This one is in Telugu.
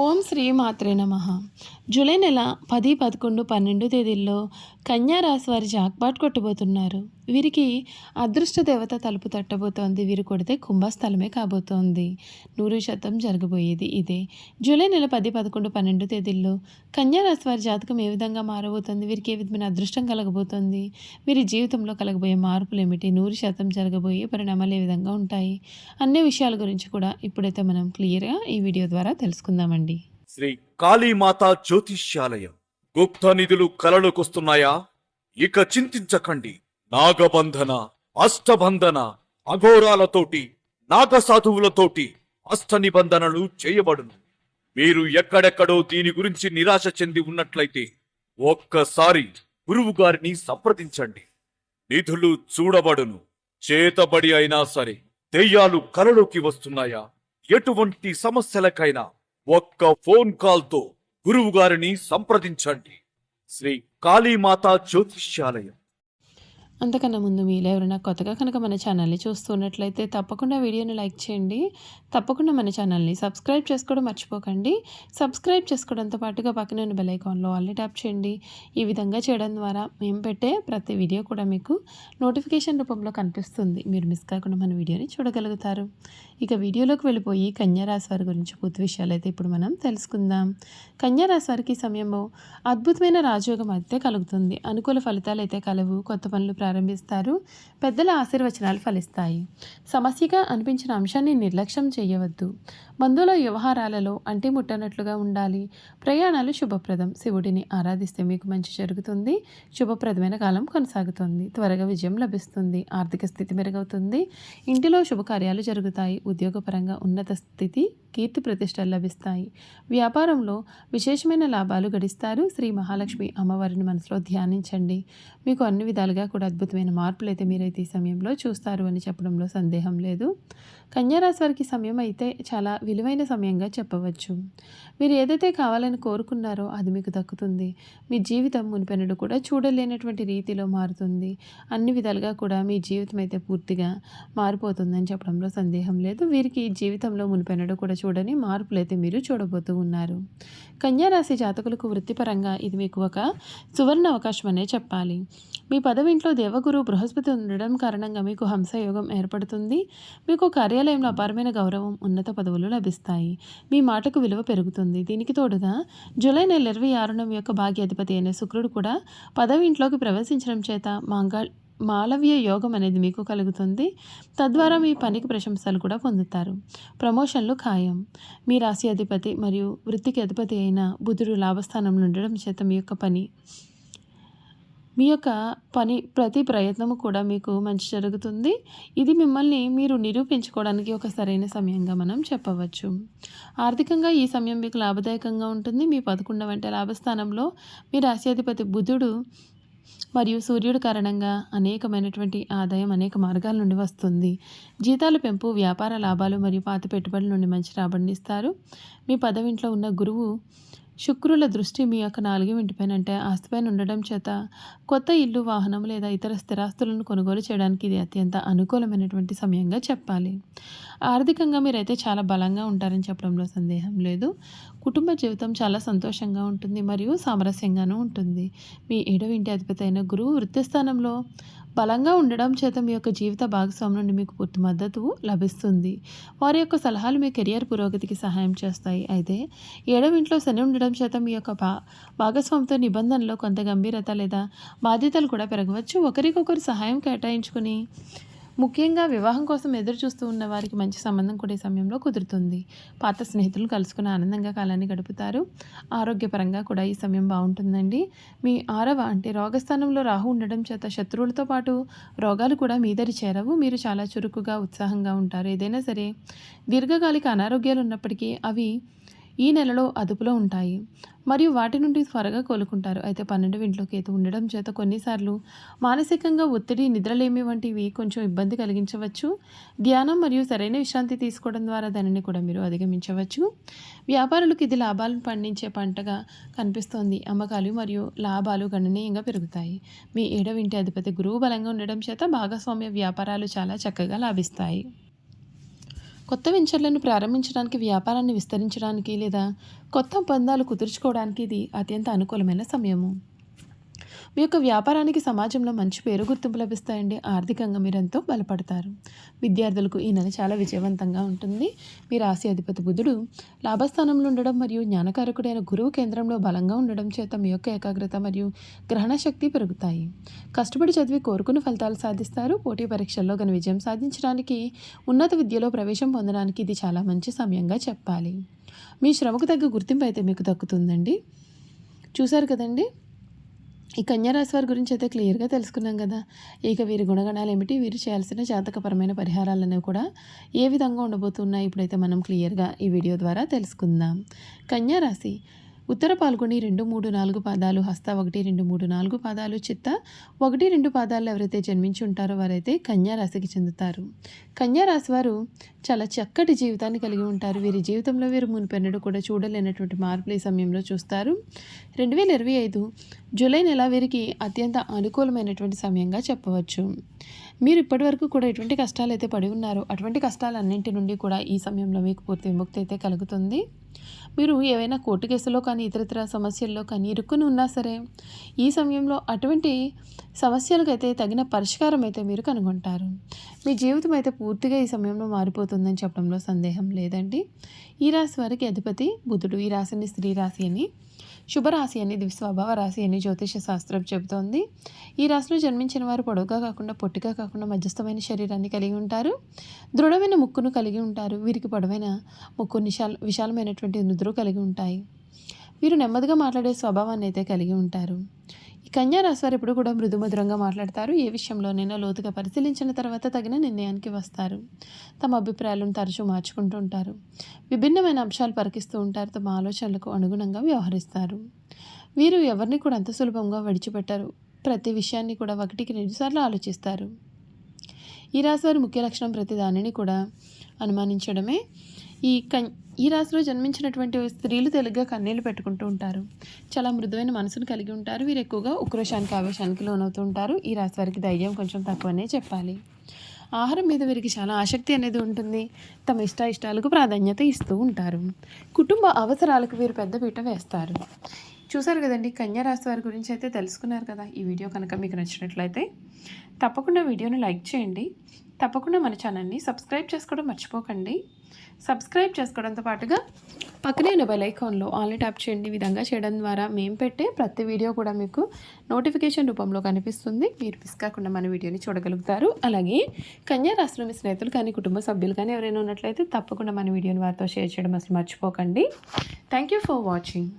ఓం శ్రీ మాత్రే నమః. జూలై నెల 10, 11, 12 తేదీల్లో కన్యా రాశి వారి జాక్పాట్ కొట్టబోతున్నారు. వీరికి అదృష్ట దేవత తలుపు తట్టబోతోంది. వీరు కొడితే కుంభస్థలమే కాబోతోంది. 100% జరగబోయేది ఇదే. జూలై నెల 10, 11, 12 తేదీల్లో కన్యా రాశి వారి జాతకం ఏ విధంగా మారబోతోంది, వీరికి ఏ విధమైన అదృష్టం కలగబోతోంది, వీరి జీవితంలో కలగబోయే మార్పులు ఏమిటి, 100% జరగబోయే పరిణామాలు ఏ విధంగా ఉంటాయి, అన్ని విషయాల గురించి కూడా ఇప్పుడైతే మనం క్లియర్గా ఈ వీడియో ద్వారా తెలుసుకుందామండి. శ్రీ కాళీమాత జ్యోతిష్యాలయం. గుప్త నిధులు కలలోకొస్తున్నాయా? ఇక చింతించకండి. నాగబంధన, అష్టబంధన, అఘోరాలతోటి, నాగసాధువులతోటి అష్ట నిబంధనలు చేయబడును. మీరు ఎక్కడెక్కడో దీని గురించి నిరాశ చెంది ఉన్నట్లయితే ఒక్కసారి గురువు గారిని సంప్రదించండి. నిధులు చూడబడును. చేతబడి అయినా సరే దెయ్యాలు కలలోకి వస్తున్నాయా? ఎటువంటి సమస్యలకైనా ఒక్క ఫోన్ కాల్తో గురువు గారిని సంప్రదించండి. శ్రీ కాళీమాత జ్యోతిష్యాలయం. అంతకన్నా ముందు మీలో ఎవరైనా కొత్తగా కనుక మన ఛానల్ని చూస్తున్నట్లయితే తప్పకుండా వీడియోని లైక్ చేయండి. తప్పకుండా మన ఛానల్ని సబ్స్క్రైబ్ చేసుకోవడం మర్చిపోకండి. సబ్స్క్రైబ్ చేసుకోవడంతో పాటుగా పక్కన ఉన్న బెల్ ఐకాన్లో ఆల్ని ట్యాప్ చేయండి. ఈ విధంగా చేయడం ద్వారా మేము పెట్టే ప్రతి వీడియో కూడా మీకు నోటిఫికేషన్ రూపంలో కనిపిస్తుంది. మీరు మిస్ కాకుండా మన వీడియోని చూడగలుగుతారు. ఇక వీడియోలోకి వెళ్ళిపోయి కన్యా రాశి వారి గురించి పూర్తి విషయాలు అయితే ఇప్పుడు మనం తెలుసుకుందాం. కన్యా రాశి వారికి సమయంలో అద్భుతమైన రాజయోగం అయితే కలుగుతుంది. అనుకూల ఫలితాలు అయితే కలవు. కొత్త పనులు ప్రారంభిస్తారు. పెద్దల ఆశీర్వచనాలు ఫలిస్తాయి. సమస్యగా అనిపించిన అంశాన్ని నిర్లక్ష్యం చేయవద్దు. బంధువుల వ్యవహారాలలో అంటి ముట్టనట్లుగా ఉండాలి. ప్రయాణాలు శుభప్రదం. శివుడిని ఆరాధిస్తే మీకు మంచి జరుగుతుంది. శుభప్రదమైన కాలం కొనసాగుతుంది. త్వరగా విజయం లభిస్తుంది. ఆర్థిక స్థితి మెరుగవుతుంది. ఇంటిలో శుభకార్యాలు జరుగుతాయి. ఉద్యోగపరంగా ఉన్నత స్థితి, కీర్తి ప్రతిష్టలు లభిస్తాయి. వ్యాపారంలో విశేషమైన లాభాలు గడిస్తారు. శ్రీ మహాలక్ష్మి అమ్మవారిని మనసులో ధ్యానించండి. మీకు అన్ని విధాలుగా కూడా అద్భుతమైన మార్పులు అయితే మీరైతే ఈ సమయంలో చూస్తారు అని చెప్పడంలో సందేహం లేదు. కన్యా రాశి వారికి సమయం అయితే చాలా విలువైన సమయంగా చెప్పవచ్చు. మీరు ఏదైతే కావాలని కోరుకున్నారో అది మీకు దక్కుతుంది. మీ జీవితం మునిపెన్నడు కూడా చూడలేనటువంటి రీతిలో మారుతుంది. అన్ని విధాలుగా కూడా మీ జీవితం అయితే పూర్తిగా మారిపోతుందని చెప్పడంలో సందేహం లేదు. వీరికి జీవితంలో మునిపెన్నడు కూడా చూడని మార్పులు అయితే మీరు చూడబోతూ ఉన్నారు. కన్యా రాశి జాతకులకు వృత్తిపరంగా ఇది మీకు ఒక సువర్ణ అవకాశం అనే చెప్పాలి. మీ పదవింట్లో దేవగురు బృహస్పతి ఉండడం కారణంగా మీకు హంసయోగం ఏర్పడుతుంది. మీకు కార్యాలయంలో అపారమైన గౌరవం, ఉన్నత పదవులు లభిస్తాయి. మీ మాటకు విలువ పెరుగుతుంది. దీనికి తోడుగా జూలై నెల 26న మీ యొక్క భాగ్యాధిపతి అయిన శుక్రుడు కూడా పదవింట్లోకి ప్రవేశించడం చేత మాలవ్య యోగం అనేది మీకు కలుగుతుంది. తద్వారా మీ పనికి ప్రశంసలు కూడా పొందుతారు. ప్రమోషన్లు ఖాయం. మీ రాశి అధిపతి మరియు వృత్తికి అధిపతి అయిన బుధుడు లాభస్థానంలో ఉండడం చేత మీ యొక్క పని ప్రతి ప్రయత్నము కూడా మీకు మంచి జరుగుతుంది. ఇది మిమ్మల్ని మీరు నిరూపించుకోవడానికి ఒక సరైన సమయంగా మనం చెప్పవచ్చు. ఆర్థికంగా ఈ సమయం మీకు లాభదాయకంగా ఉంటుంది. మీ 11వ లాభస్థానంలో మీ రాశ్యాధిపతి బుధుడు మరియు సూర్యుడు కారణంగా అనేకమైనటువంటి ఆదాయం అనేక మార్గాల నుండి వస్తుంది. జీతాల పెంపు, వ్యాపార లాభాలు మరియు పాత పెట్టుబడుల నుండి మంచి రాబడినిస్తారు. మీ పదవింట్లో ఉన్న గురువు శుక్రుల దృష్టి మీ యొక్క 4వ ఇంటిపైన అంటే ఆస్తిపైన ఉండడం చేత కొత్త ఇల్లు, వాహనం లేదా ఇతర స్థిరాస్తులను కొనుగోలు చేయడానికి ఇది అత్యంత అనుకూలమైనటువంటి సమయంగా చెప్పాలి. ఆర్థికంగా మీరైతే చాలా బలంగా ఉంటారని చెప్పడంలో సందేహం లేదు. కుటుంబ జీవితం చాలా సంతోషంగా ఉంటుంది మరియు సామరస్యంగానూ ఉంటుంది. మీ 7వ ఇంటి అధిపతి అయిన గురువు వృత్తి స్థానంలో బలంగా ఉండడం చేత మీ యొక్క జీవిత భాగస్వామి నుండి మీకు పూర్తి మద్దతు లభిస్తుంది. వారి యొక్క సలహాలు మీ కెరియర్ పురోగతికి సహాయం చేస్తాయి. అయితే 7వ ఇంట్లో శని ఉండడం చేత మీ యొక్క భాగస్వామితో నిబంధనలో కొంత గంభీరత లేదా బాధ్యతలు కూడా పెరగవచ్చు. ఒకరికొకరు సహాయం కేటాయించుకుని ముఖ్యంగా వివాహం కోసం ఎదురు చూస్తూ ఉన్న వారికి మంచి సంబంధం కూడా ఈ సమయంలో కుదురుతుంది. పాత స్నేహితులను కలుసుకుని ఆనందంగా కాలాన్ని గడుపుతారు. ఆరోగ్యపరంగా కూడా ఈ సమయం బాగుంటుందండి. మీ 6వ అంటే రోగస్థానంలో రాహు ఉండడం చేత శత్రువులతో పాటు రోగాలు కూడా మీ దరి చేరవు. మీరు చాలా చురుకుగా, ఉత్సాహంగా ఉంటారు. ఏదైనా సరే దీర్ఘకాలిక అనారోగ్యాలు ఉన్నప్పటికీ అవి ఈ నెలలో అదుపులో ఉంటాయి మరియు వాటి నుండి త్వరగా కోలుకుంటారు. అయితే 12వ ఇంట్లో కేతు ఉండడం చేత కొన్నిసార్లు మానసికంగా ఒత్తిడి, నిద్రలేమి వంటివి కొంచెం ఇబ్బంది కలిగించవచ్చు. ధ్యానం మరియు సరైన విశ్రాంతి తీసుకోవడం ద్వారా దానిని కూడా మీరు అధిగమించవచ్చు. వ్యాపారులకు ఇది లాభాలను పండించే పంటగా కనిపిస్తోంది. అమ్మకాలు మరియు లాభాలు గణనీయంగా పెరుగుతాయి. మీ 7వ ఇంటి అధిపతి గురువు బలంగా ఉండడం చేత భాగస్వామ్య వ్యాపారాలు చాలా చక్కగా లాభిస్తాయి. కొత్త వెంచర్లను ప్రారంభించడానికి, వ్యాపారాన్ని విస్తరించడానికి లేదా కొత్త ఒప్పందాలు కుదుర్చుకోవడానికి ఇది అత్యంత అనుకూలమైన సమయము. మీ యొక్క వ్యాపారానికి సమాజంలో మంచి పేరు గుర్తింపు లభిస్తాయండి. ఆర్థికంగా మీరెంతో బలపడతారు. విద్యార్థులకు ఈ నెల చాలా విజయవంతంగా ఉంటుంది. మీ రాశి అధిపతి బుధుడు లాభస్థానంలో ఉండడం మరియు జ్ఞానకారకుడైన గురువు కేంద్రంలో బలంగా ఉండడం చేత మీ యొక్క ఏకాగ్రత మరియు గ్రహణ శక్తి పెరుగుతాయి. కష్టపడి చదివి కోరుకున్న ఫలితాలు సాధిస్తారు. పోటీ పరీక్షల్లో ఘన విజయం సాధించడానికి, ఉన్నత విద్యలో ప్రవేశం పొందడానికి ఇది చాలా మంచి సమయంగా చెప్పాలి. మీ శ్రమకు తగ్గ గుర్తింపు అయితే మీకు దక్కుతుందండి. చూశారు కదండి, ఈ కన్యా రాశి వారి గురించి అయితే క్లియర్గా తెలుసుకున్నాం కదా. ఇక వీరి గుణగణాలు ఏమిటి, వీరు చేయాల్సిన జాతకపరమైన పరిహారాలు అనేవి కూడా ఏ విధంగా ఉండబోతున్నాయి ఇప్పుడైతే మనం క్లియర్గా ఈ వీడియో ద్వారా తెలుసుకుందాం. కన్యా రాశి ఉత్తర పాల్గొని 2, 3, 4 పాదాలు, హస్త 1, 2, 3, 4 పాదాలు, చిత్త 1, 2 పాదాలు ఎవరైతే జన్మించి ఉంటారో వారైతే కన్యా రాశికి చెందుతారు. కన్యా రాశి వారు చాలా చక్కటి జీవితాన్ని కలిగి ఉంటారు. వీరి జీవితంలో వీరు మునిపెన్నడూ కూడా చూడలేనటువంటి మార్పులు ఈ సమయంలో చూస్తారు. 2025 జూలై నెల వీరికి అత్యంత అనుకూలమైనటువంటి సమయంగా చెప్పవచ్చు. మీరు ఇప్పటివరకు కూడా ఎటువంటి కష్టాలు అయితే పడి ఉన్నారో అటువంటి కష్టాలన్నింటి నుండి కూడా ఈ సమయంలో మీకు పూర్తి విముక్తి అయితే కలుగుతుంది. మీరు ఏవైనా కోర్టు కేసులో కానీ ఇతరత్ర సమస్యల్లో కానీ ఇరుక్కుని ఉన్నా సరే ఈ సమయంలో అటువంటి సమస్యలకైతే తగిన పరిష్కారం అయితే మీరు కనుగొంటారు. మీ జీవితం అయితే పూర్తిగా ఈ సమయంలో మారిపోతుందని చెప్పడంలో సందేహం లేదండి. ఈ రాశి వారికి అధిపతి బుధుడు. ఈ రాశిని స్త్రీ రాశి అని, శుభరాశి అని, స్వభావ రాశి అని జ్యోతిష శాస్త్రం చెబుతోంది. ఈ రాశిలో జన్మించిన వారు పొడవుగా కాకుండా పొట్టిగా కాకుండా మధ్యస్థమైన శరీరాన్ని కలిగి ఉంటారు. దృఢమైన ముక్కును కలిగి ఉంటారు. వీరికి పొడవైన ముక్కు, విశాలమైనటువంటి నుదురు కలిగి ఉంటాయి. వీరు నెమ్మదిగా మాట్లాడే స్వభావాన్ని అయితే కలిగి ఉంటారు. ఈ కన్యా రాశి వారు ఎప్పుడు కూడా మృదుమధురంగా మాట్లాడతారు. ఏ విషయంలోనైనా లోతుగా పరిశీలించిన తర్వాత తగిన నిర్ణయానికి వస్తారు. తమ అభిప్రాయాలను తరచూ మార్చుకుంటూ ఉంటారు. విభిన్నమైన అంశాలు పరికిస్తూ ఉంటారు. తమ ఆలోచనలకు అనుగుణంగా వ్యవహరిస్తారు. వీరు ఎవరిని కూడా అంత సులభంగా విడిచిపెట్టారు. ప్రతి విషయాన్ని కూడా 1కి 2 సార్లు ఆలోచిస్తారు. ఈ రాశి వారి ముఖ్య లక్షణం ప్రతి దానిని కూడా అనుమానించడమే. ఈ రాశిలో జన్మించినటువంటి స్త్రీలు తెలుగుగా కన్నీళ్లు పెట్టుకుంటూ ఉంటారు. చాలా మృదువైన మనసును కలిగి ఉంటారు. వీరు ఎక్కువగా ఉక్రోషానికి, ఆవేశానికి లోనవుతూ ఉంటారు. ఈ రాశి వారికి ధైర్యం కొంచెం తక్కువనే చెప్పాలి. ఆహారం మీద వీరికి చాలా ఆసక్తి అనేది ఉంటుంది. తమ ఇష్టాలకు ప్రాధాన్యత ఇస్తూ ఉంటారు. కుటుంబ అవసరాలకు వీరు పెద్దపీట వేస్తారు. చూసారు కదండి, కన్యా రాశి వారి గురించి అయితే తెలుసుకున్నారు కదా. ఈ వీడియో కనుక మీకు నచ్చినట్లయితే తప్పకుండా వీడియోని లైక్ చేయండి. తప్పకుండా మన ఛానల్ని సబ్స్క్రైబ్ చేసుకోవడం మర్చిపోకండి. సబ్స్క్రైబ్ చేసుకోవడంతో పాటుగా పక్కనే ఉన్న బెల్ ఐకాన్లో ఆల్ని ట్యాప్ చేయండి. ఈ విధంగా చేయడం ద్వారా మేము పెట్టే ప్రతి వీడియో కూడా మీకు నోటిఫికేషన్ రూపంలో కనిపిస్తుంది. మీరు మిస్ కాకుండా మన వీడియోని చూడగలుగుతారు. అలాగే కన్యా రాశిలో మీ స్నేహితులు కానీ, కుటుంబ సభ్యులు కానీ ఎవరైనా ఉన్నట్లయితే తప్పకుండా మన వీడియోని వారితో షేర్ చేయడం అసలు మర్చిపోకండి. Thank you for watching.